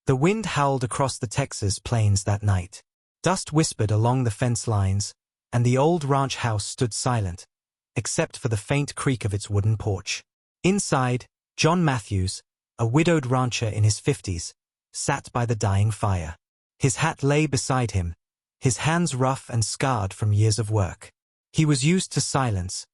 The wind howled across the Texas plains that night. Dust whispered along the fence lines, and the old ranch house stood silent, except for the faint creak of its wooden porch. Inside, John Matthews, a widowed rancher in his 50s, sat by the dying fire. His hat lay beside him, his hands rough and scarred from years of work. He was used to silence,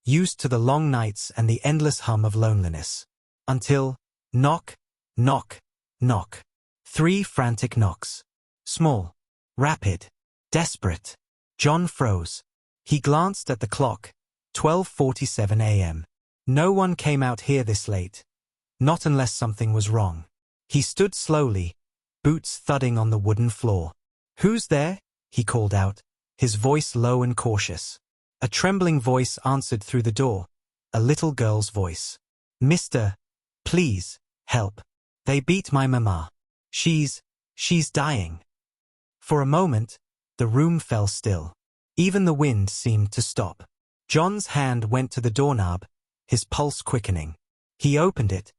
used to the long nights and the endless hum of loneliness. Until, knock, knock, knock. 3 frantic knocks. Small, rapid, desperate. John froze. He glanced at the clock. 12:47 a.m. No one came out here this late. Not unless something was wrong. He stood slowly, boots thudding on the wooden floor. "Who's there?" he called out, his voice low and cautious. A trembling voice answered through the door, a little girl's voice. "Mister, please, help. They beat my mama. She's dying." For a moment, the room fell still. Even the wind seemed to stop. John's hand went to the doorknob, his pulse quickening. He opened it,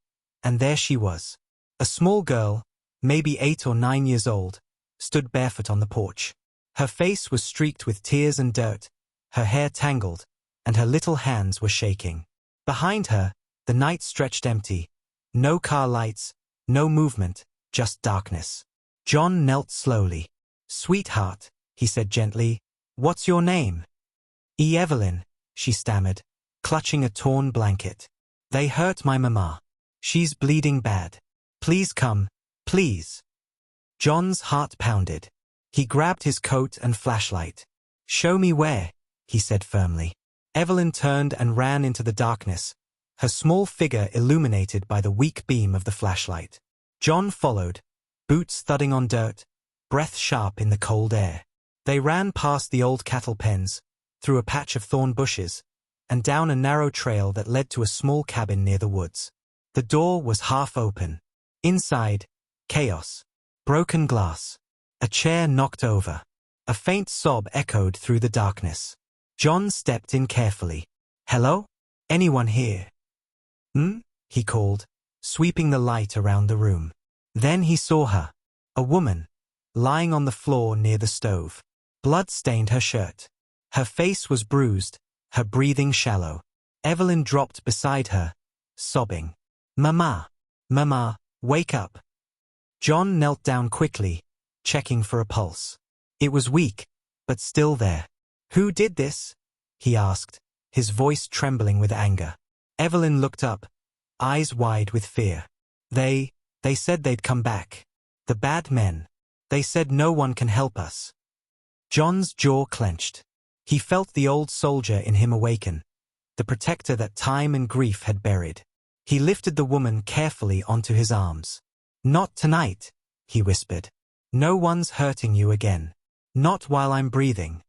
and there she was. A small girl, maybe 8 or 9 years old, stood barefoot on the porch. Her face was streaked with tears and dirt, her hair tangled, and her little hands were shaking. Behind her, the night stretched empty. No car lights, no movement, just darkness. John knelt slowly. "Sweetheart," he said gently, "what's your name?" "Evelyn," she stammered, clutching a torn blanket. "They hurt my mama. She's bleeding bad. Please come, please." John's heart pounded. He grabbed his coat and flashlight. "Show me where," he said firmly. Evelyn turned and ran into the darkness, her small figure illuminated by the weak beam of the flashlight. John followed, boots thudding on dirt, breath sharp in the cold air. They ran past the old cattle pens, through a patch of thorn bushes, and down a narrow trail that led to a small cabin near the woods. The door was half open. Inside, chaos. Broken glass. A chair knocked over. A faint sob echoed through the darkness. John stepped in carefully. "Hello? Anyone here?" He called, sweeping the light around the room. Then he saw her. A woman, lying on the floor near the stove. Blood stained her shirt. Her face was bruised, her breathing shallow. Evelyn dropped beside her, sobbing. "Mama! Mama, wake up!" John knelt down quickly, checking for a pulse. It was weak, but still there. "Who did this?" he asked, his voice trembling with anger. Evelyn looked up, eyes wide with fear. They said they'd come back. The bad men. They said no one can help us." John's jaw clenched. He felt the old soldier in him awaken, the protector that time and grief had buried. He lifted the woman carefully onto his arms. "Not tonight," he whispered. "No one's hurting you again. Not while I'm breathing."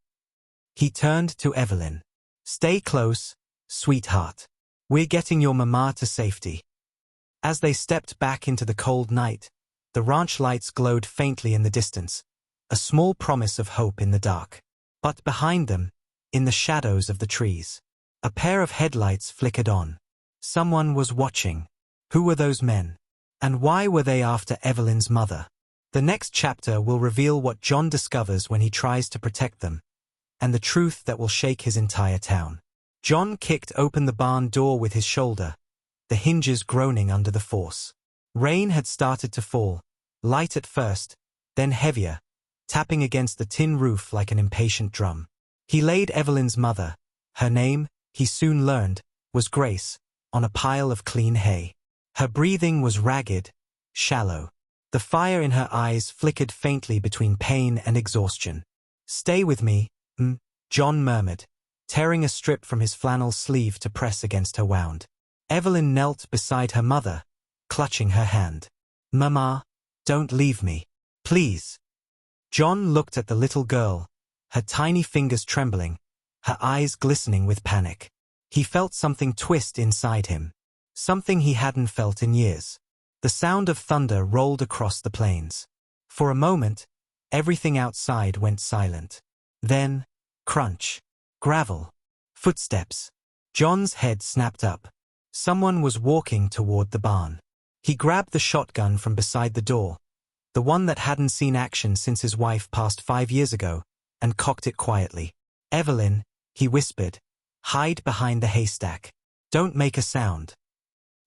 He turned to Evelyn. "Stay close, sweetheart. We're getting your mama to safety." As they stepped back into the cold night, the ranch lights glowed faintly in the distance, a small promise of hope in the dark. But behind them, in the shadows of the trees, a pair of headlights flickered on. Someone was watching. Who were those men? And why were they after Evelyn's mother? The next chapter will reveal what John discovers when he tries to protect them, and the truth that will shake his entire town. John kicked open the barn door with his shoulder, the hinges groaning under the force. Rain had started to fall, light at first, then heavier, tapping against the tin roof like an impatient drum. He laid Evelyn's mother, her name, he soon learned, was Grace, on a pile of clean hay. Her breathing was ragged, shallow. The fire in her eyes flickered faintly between pain and exhaustion. "Stay with me," John murmured, tearing a strip from his flannel sleeve to press against her wound. Evelyn knelt beside her mother, clutching her hand. "Mama, don't leave me. Please." John looked at the little girl, her tiny fingers trembling, her eyes glistening with panic. He felt something twist inside him, something he hadn't felt in years. The sound of thunder rolled across the plains. For a moment, everything outside went silent. Then, crunch, gravel, footsteps. John's head snapped up. Someone was walking toward the barn. He grabbed the shotgun from beside the door, the one that hadn't seen action since his wife passed 5 years ago, and cocked it quietly. "Evelyn," he whispered, "hide behind the haystack. Don't make a sound."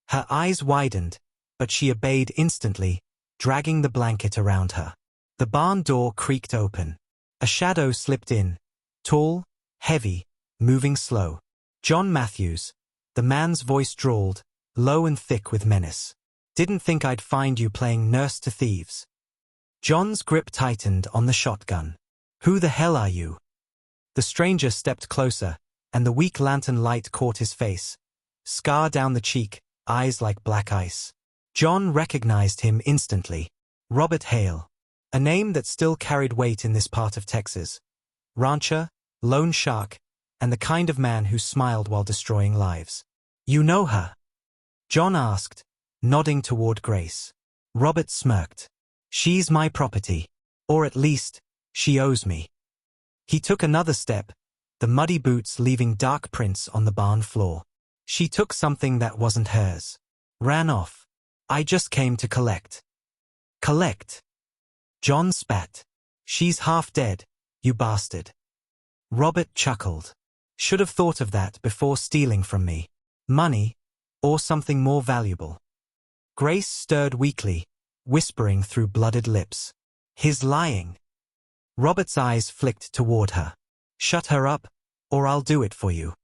Her eyes widened, but she obeyed instantly, dragging the blanket around her. The barn door creaked open. A shadow slipped in, tall, heavy, moving slow. "John Matthews," the man's voice drawled, low and thick with menace. "Didn't think I'd find you playing nurse to thieves." John's grip tightened on the shotgun. "Who the hell are you?" The stranger stepped closer, and the weak lantern light caught his face. Scar down the cheek, eyes like black ice. John recognized him instantly. Robert Hale. A name that still carried weight in this part of Texas. Rancher, lone shark, and the kind of man who smiled while destroying lives. "You know her?" John asked, nodding toward Grace. Robert smirked. "She's my property. Or at least, she owes me." He took another step, the muddy boots leaving dark prints on the barn floor. "She took something that wasn't hers. Ran off. I just came to collect." "Collect?" John spat. "She's half dead, you bastard." Robert chuckled. "Should have thought of that before stealing from me. Money, or something more valuable." Grace stirred weakly, whispering through blooded lips. "He's lying." Robert's eyes flicked toward her. "Shut her up, or I'll do it for you."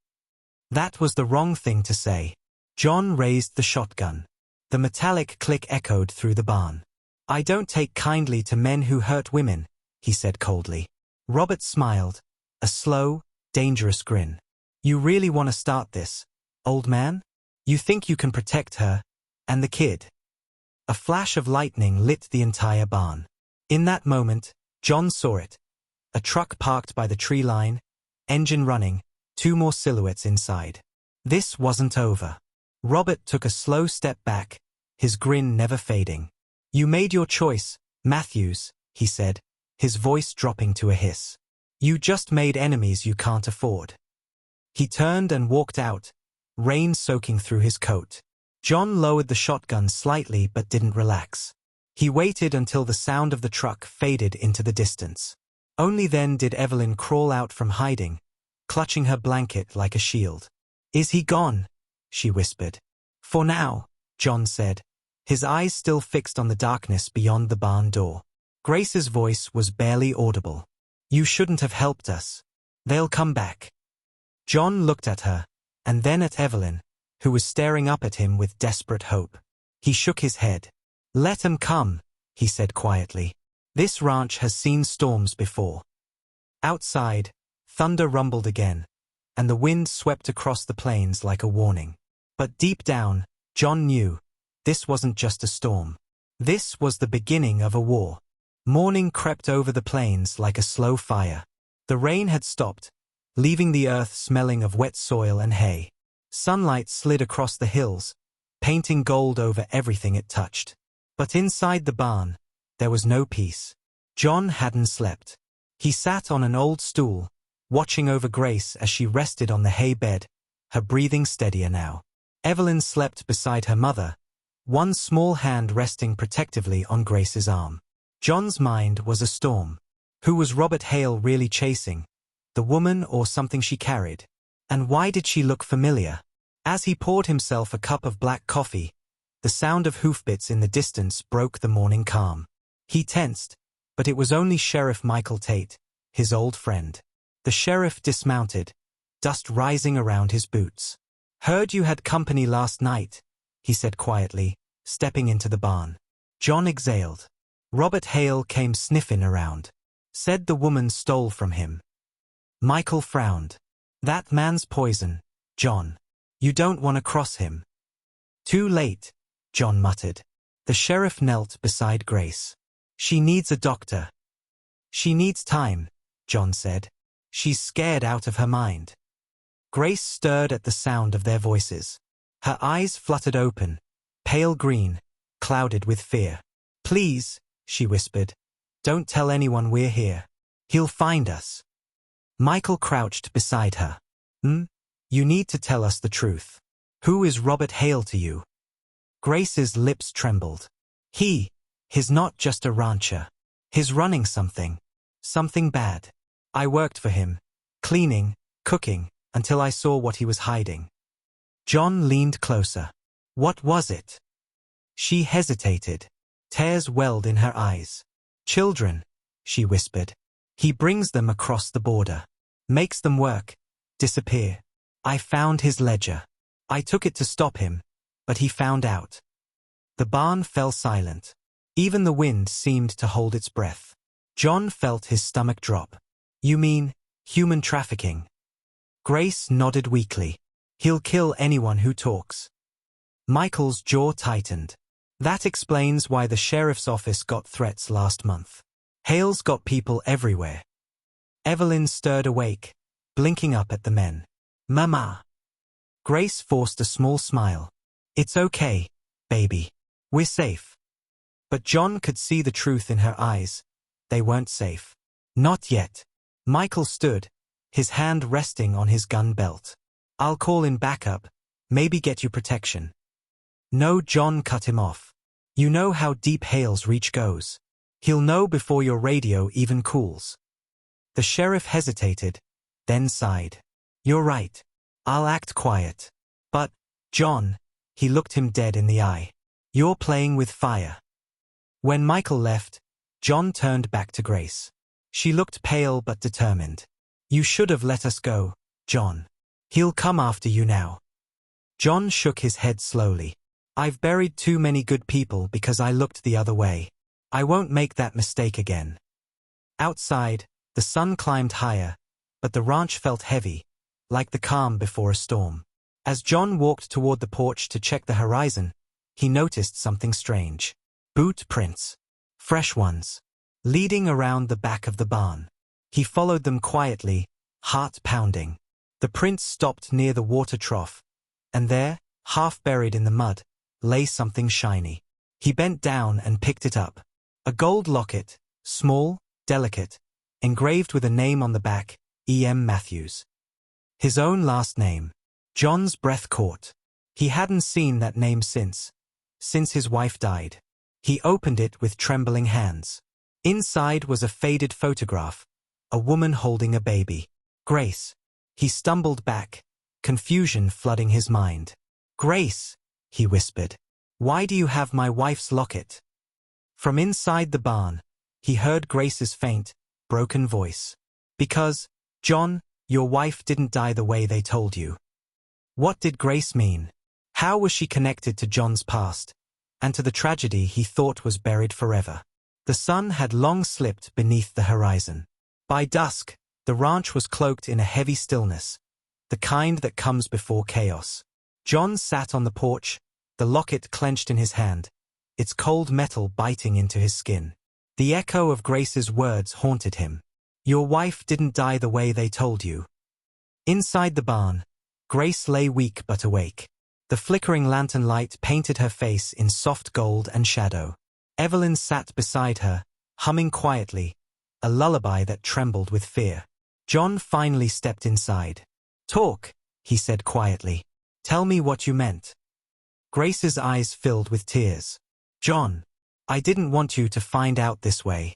That was the wrong thing to say. John raised the shotgun. The metallic click echoed through the barn. "I don't take kindly to men who hurt women," he said coldly. Robert smiled, a slow, dangerous grin. "You really want to start this, old man? You think you can protect her, and the kid?" A flash of lightning lit the entire barn. In that moment, John saw it. A truck parked by the tree line, engine running, 2 more silhouettes inside. This wasn't over. Robert took a slow step back, his grin never fading. "You made your choice, Matthews," he said, his voice dropping to a hiss. "You just made enemies you can't afford." He turned and walked out, rain soaking through his coat. John lowered the shotgun slightly but didn't relax. He waited until the sound of the truck faded into the distance. Only then did Evelyn crawl out from hiding, clutching her blanket like a shield. "Is he gone?" she whispered. "For now," John said, his eyes still fixed on the darkness beyond the barn door. Grace's voice was barely audible. "You shouldn't have helped us. They'll come back." John looked at her, and then at Evelyn, who was staring up at him with desperate hope. He shook his head. "Let 'em come," he said quietly. "This ranch has seen storms before." Outside, thunder rumbled again, and the wind swept across the plains like a warning. But deep down, John knew, this wasn't just a storm. This was the beginning of a war. Morning crept over the plains like a slow fire. The rain had stopped, leaving the earth smelling of wet soil and hay. Sunlight slid across the hills, painting gold over everything it touched. But inside the barn, there was no peace. John hadn't slept. He sat on an old stool, watching over Grace as she rested on the hay bed, her breathing steadier now. Evelyn slept beside her mother, one small hand resting protectively on Grace's arm. John's mind was a storm. Who was Robert Hale really chasing? The woman or something she carried? And why did she look familiar? As he poured himself a cup of black coffee, the sound of hoofbeats in the distance broke the morning calm. He tensed, but it was only Sheriff Michael Tate, his old friend. The sheriff dismounted, dust rising around his boots. "Heard you had company last night," he said quietly, stepping into the barn. John exhaled. Robert Hale came sniffing around. "Said the woman stole from him." Michael frowned. "That man's poison, John. You don't want to cross him." "Too late," John muttered. The sheriff knelt beside Grace. "She needs a doctor." "She needs time," John said. "She's scared out of her mind." Grace stirred at the sound of their voices. Her eyes fluttered open, pale green, clouded with fear. "Please," she whispered, "don't tell anyone we're here. He'll find us." Michael crouched beside her. You need to tell us the truth. Who is Robert Hale to you?" Grace's lips trembled. He He's not just a rancher. He's running something. Something bad. I worked for him. Cleaning, cooking, until I saw what he was hiding. John leaned closer. What was it? She hesitated. Tears welled in her eyes. Children, she whispered. He brings them across the border. Makes them work. Disappear. I found his ledger. I took it to stop him, but he found out. The barn fell silent. Even the wind seemed to hold its breath. John felt his stomach drop. You mean, human trafficking? Grace nodded weakly. He'll kill anyone who talks. Michael's jaw tightened. That explains why the sheriff's office got threats last month. Hale's got people everywhere. Evelyn stirred awake, blinking up at the men. Mama. Grace forced a small smile. It's okay, baby. We're safe. But John could see the truth in her eyes. They weren't safe. Not yet. Michael stood, his hand resting on his gun belt. I'll call in backup, maybe get you protection. No, John cut him off. You know how deep Hale's reach goes. He'll know before your radio even cools. The sheriff hesitated, then sighed. You're right. I'll act quiet. But, John, he looked him dead in the eye. You're playing with fire. When Michael left, John turned back to Grace. She looked pale but determined. You should have let us go, John. He'll come after you now. John shook his head slowly. I've buried too many good people because I looked the other way. I won't make that mistake again. Outside, the sun climbed higher, but the ranch felt heavy, like the calm before a storm. As John walked toward the porch to check the horizon, he noticed something strange. Boot prints. Fresh ones. Leading around the back of the barn. He followed them quietly, heart pounding. The prints stopped near the water trough, and there, half buried in the mud, lay something shiny. He bent down and picked it up. A gold locket, small, delicate, engraved with a name on the back, E.M. Matthews. His own last name. John's breath caught. He hadn't seen that name since his wife died. He opened it with trembling hands. Inside was a faded photograph, a woman holding a baby. Grace. He stumbled back, confusion flooding his mind. Grace, he whispered. Why do you have my wife's locket? From inside the barn, he heard Grace's faint, broken voice. Because, John, your wife didn't die the way they told you. What did Grace mean? How was she connected to John's past, and to the tragedy he thought was buried forever? The sun had long slipped beneath the horizon. By dusk, the ranch was cloaked in a heavy stillness, the kind that comes before chaos. John sat on the porch, the locket clenched in his hand, its cold metal biting into his skin. The echo of Grace's words haunted him. Your wife didn't die the way they told you. Inside the barn, Grace lay weak but awake. The flickering lantern light painted her face in soft gold and shadow. Evelyn sat beside her, humming quietly, a lullaby that trembled with fear. John finally stepped inside. Talk, he said quietly. Tell me what you meant. Grace's eyes filled with tears. John, I didn't want you to find out this way.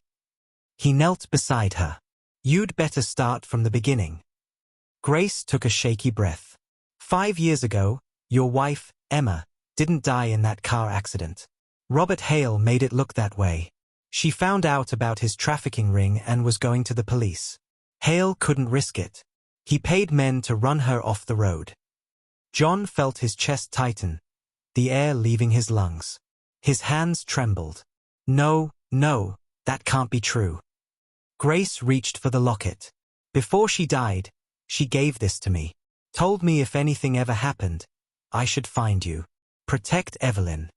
He knelt beside her. You'd better start from the beginning. Grace took a shaky breath. 5 years ago, your wife, Emma, didn't die in that car accident. Robert Hale made it look that way. She found out about his trafficking ring and was going to the police. Hale couldn't risk it. He paid men to run her off the road. John felt his chest tighten, the air leaving his lungs. His hands trembled. No, that can't be true. Grace reached for the locket. Before she died, she gave this to me. Told me if anything ever happened, I should find you. Protect Evelyn.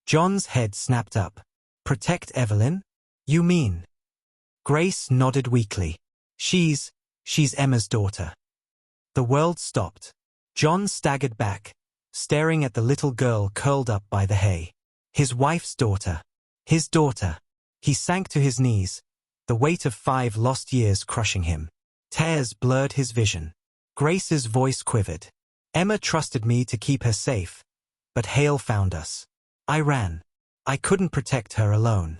John's head snapped up. Protect Evelyn? You mean? Grace nodded weakly. She's Emma's daughter. The world stopped. John staggered back, staring at the little girl curled up by the hay. His wife's daughter. His daughter. He sank to his knees, the weight of 5 lost years crushing him. Tears blurred his vision. Grace's voice quivered. Emma trusted me to keep her safe, but Hale found us. I ran. I couldn't protect her alone.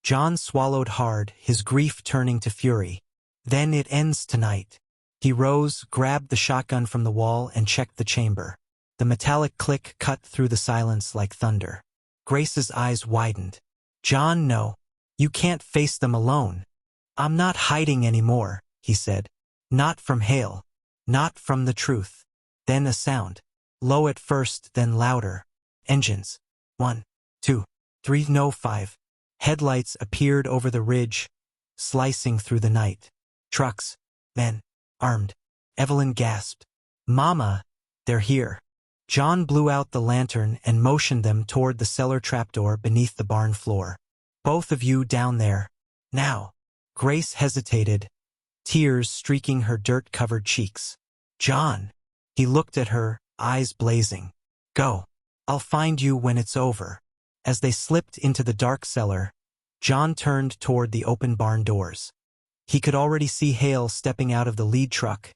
John swallowed hard, his grief turning to fury. Then it ends tonight. He rose, grabbed the shotgun from the wall, and checked the chamber. The metallic click cut through the silence like thunder. Grace's eyes widened. John, no. You can't face them alone. I'm not hiding anymore, he said. Not from Hale. Not from the truth. Then a sound. Low at first, then louder. Engines. 1, 2, 3, no 5. Headlights appeared over the ridge, slicing through the night. Trucks. Men. Armed. Evelyn gasped. Mama, they're here. John blew out the lantern and motioned them toward the cellar trapdoor beneath the barn floor. Both of you down there. Now. Grace hesitated, tears streaking her dirt-covered cheeks. John. He looked at her, eyes blazing. Go. I'll find you when it's over. As they slipped into the dark cellar, John turned toward the open barn doors. He could already see Hale stepping out of the lead truck.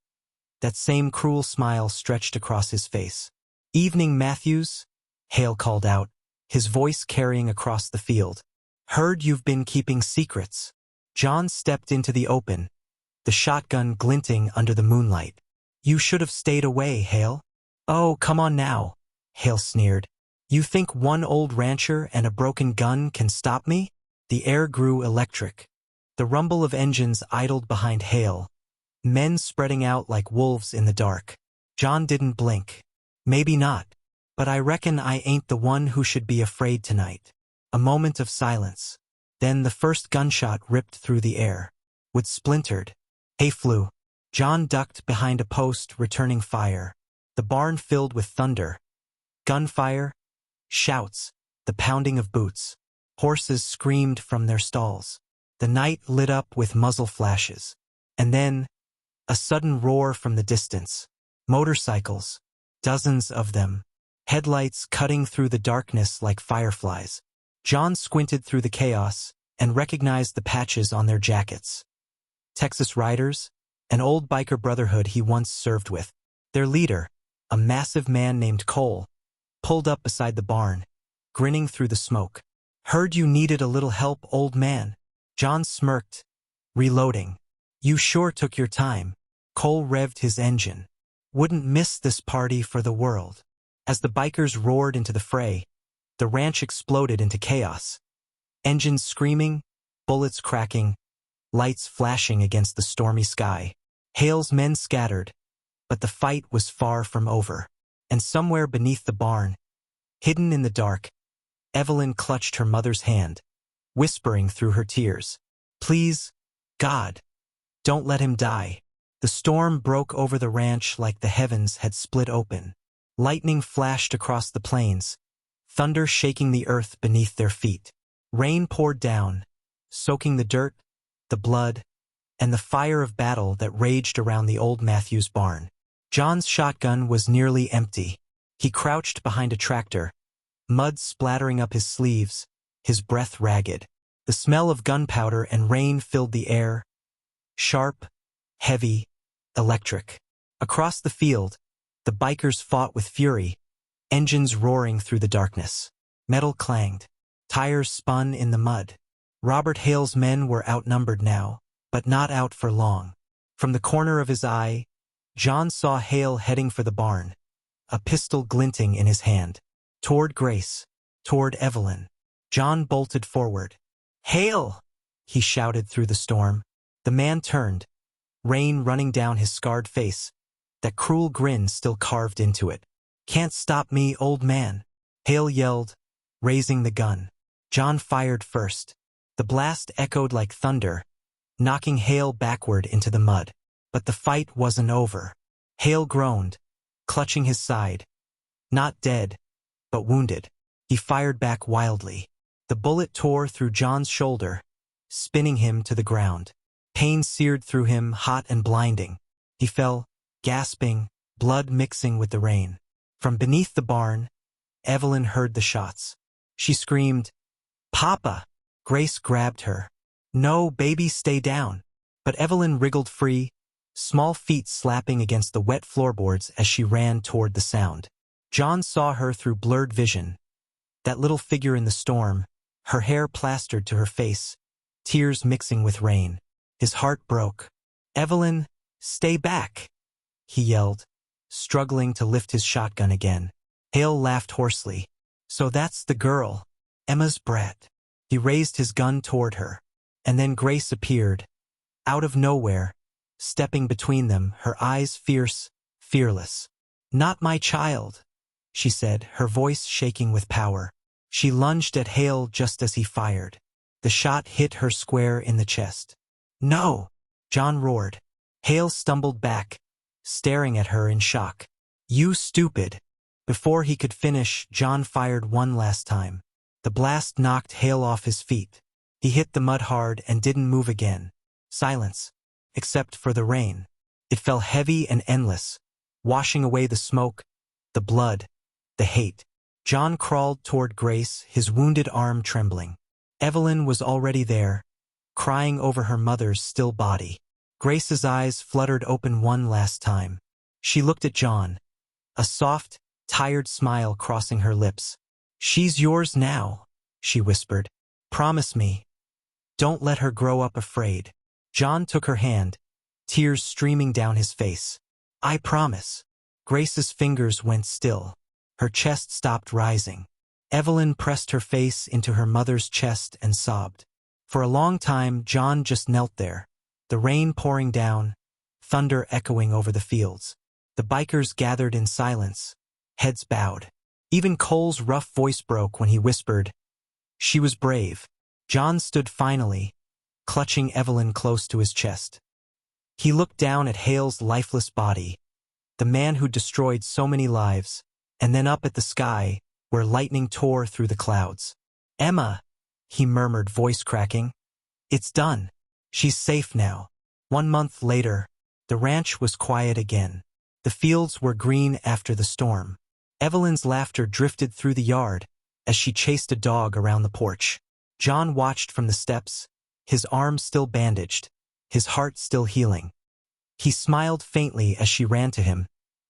That same cruel smile stretched across his face. Evening, Matthews, Hale called out, his voice carrying across the field. Heard you've been keeping secrets. John stepped into the open, the shotgun glinting under the moonlight. You should have stayed away, Hale. Oh, come on now, Hale sneered. You think one old rancher and a broken gun can stop me? The air grew electric. The rumble of engines idled behind Hale, men spreading out like wolves in the dark. John didn't blink. Maybe not, but I reckon I ain't the one who should be afraid tonight. A moment of silence. Then the first gunshot ripped through the air. Wood splintered. Hay flew. John ducked behind a post, returning fire. The barn filled with thunder. Gunfire. Shouts. The pounding of boots. Horses screamed from their stalls. The night lit up with muzzle flashes. And then, a sudden roar from the distance. Motorcycles. Dozens of them. Headlights cutting through the darkness like fireflies. John squinted through the chaos and recognized the patches on their jackets. Texas Riders, an old biker brotherhood he once served with. Their leader, a massive man named Cole, pulled up beside the barn, grinning through the smoke. Heard you needed a little help, old man. John smirked, reloading. You sure took your time. Cole revved his engine. Wouldn't miss this party for the world. As the bikers roared into the fray, the ranch exploded into chaos. Engines screaming, bullets cracking, lights flashing against the stormy sky. Hale's men scattered, but the fight was far from over. And somewhere beneath the barn, hidden in the dark, Evelyn clutched her mother's hand, whispering through her tears, Please, God, don't let him die. The storm broke over the ranch like the heavens had split open. Lightning flashed across the plains, thunder shaking the earth beneath their feet. Rain poured down, soaking the dirt, the blood, and the fire of battle that raged around the old Matthews barn. John's shotgun was nearly empty. He crouched behind a tractor, mud splattering up his sleeves, his breath ragged. The smell of gunpowder and rain filled the air, sharp, heavy, electric. Across the field, the bikers fought with fury, engines roaring through the darkness. Metal clanged. Tires spun in the mud. Robert Hale's men were outnumbered now, but not out for long. From the corner of his eye, John saw Hale heading for the barn, a pistol glinting in his hand. Toward Grace, toward Evelyn. John bolted forward. Hale! He shouted through the storm. The man turned, rain running down his scarred face, that cruel grin still carved into it. Can't stop me, old man, Hale yelled, raising the gun. John fired first. The blast echoed like thunder, knocking Hale backward into the mud. But the fight wasn't over. Hale groaned, clutching his side. Not dead, but wounded. He fired back wildly. The bullet tore through John's shoulder, spinning him to the ground. Pain seared through him, hot and blinding. He fell, gasping, blood mixing with the rain. From beneath the barn, Evelyn heard the shots. She screamed, Papa! Grace grabbed her. No, baby, stay down. But Evelyn wriggled free, small feet slapping against the wet floorboards as she ran toward the sound. John saw her through blurred vision. that little figure in the storm, her hair plastered to her face, tears mixing with rain. His heart broke. "Evelyn, stay back!" he yelled, struggling to lift his shotgun again. Hale laughed hoarsely. "So that's the girl, Emma's brat." He raised his gun toward her. And then Grace appeared, out of nowhere, stepping between them, her eyes fierce, fearless. "Not my child," she said, her voice shaking with power. She lunged at Hale just as he fired. The shot hit her square in the chest. "No!" John roared. Hale stumbled back, staring at her in shock. "You stupid!" Before he could finish, John fired one last time. The blast knocked Hale off his feet. He hit the mud hard and didn't move again. Silence, except for the rain. It fell heavy and endless, washing away the smoke, the blood, the hate. John crawled toward Grace, his wounded arm trembling. Evelyn was already there, crying over her mother's still body. Grace's eyes fluttered open one last time. She looked at John, a soft, tired smile crossing her lips. "She's yours now," she whispered. "Promise me. Don't let her grow up afraid." John took her hand, tears streaming down his face. "I promise." Grace's fingers went still. Her chest stopped rising. Evelyn pressed her face into her mother's chest and sobbed. For a long time, John just knelt there, the rain pouring down, thunder echoing over the fields. The bikers gathered in silence, heads bowed. Even Cole's rough voice broke when he whispered, "She was brave." John stood finally, clutching Evelyn close to his chest. He looked down at Hale's lifeless body, the man who destroyed so many lives, and then up at the sky, where lightning tore through the clouds. "Emma," he murmured, voice cracking. "It's done. She's safe now." 1 month later, the ranch was quiet again. The fields were green after the storm. Evelyn's laughter drifted through the yard as she chased a dog around the porch. John watched from the steps, his arm still bandaged, his heart still healing. He smiled faintly as she ran to him,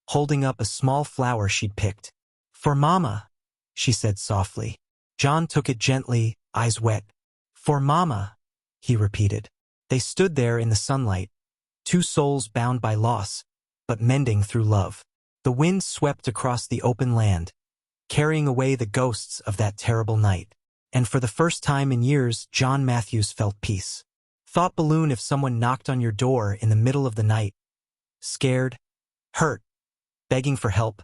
holding up a small flower she'd picked. "For Mama," she said softly. John took it gently, eyes wet. "For Mama," he repeated. They stood there in the sunlight, two souls bound by loss, but mending through love. The wind swept across the open land, carrying away the ghosts of that terrible night. And for the first time in years, John Matthews felt peace. Thought balloon: if someone knocked on your door in the middle of the night, scared, hurt, begging for help,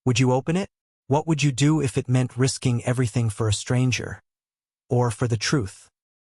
would you open it? What would you do if it meant risking everything for a stranger? Or for the truth?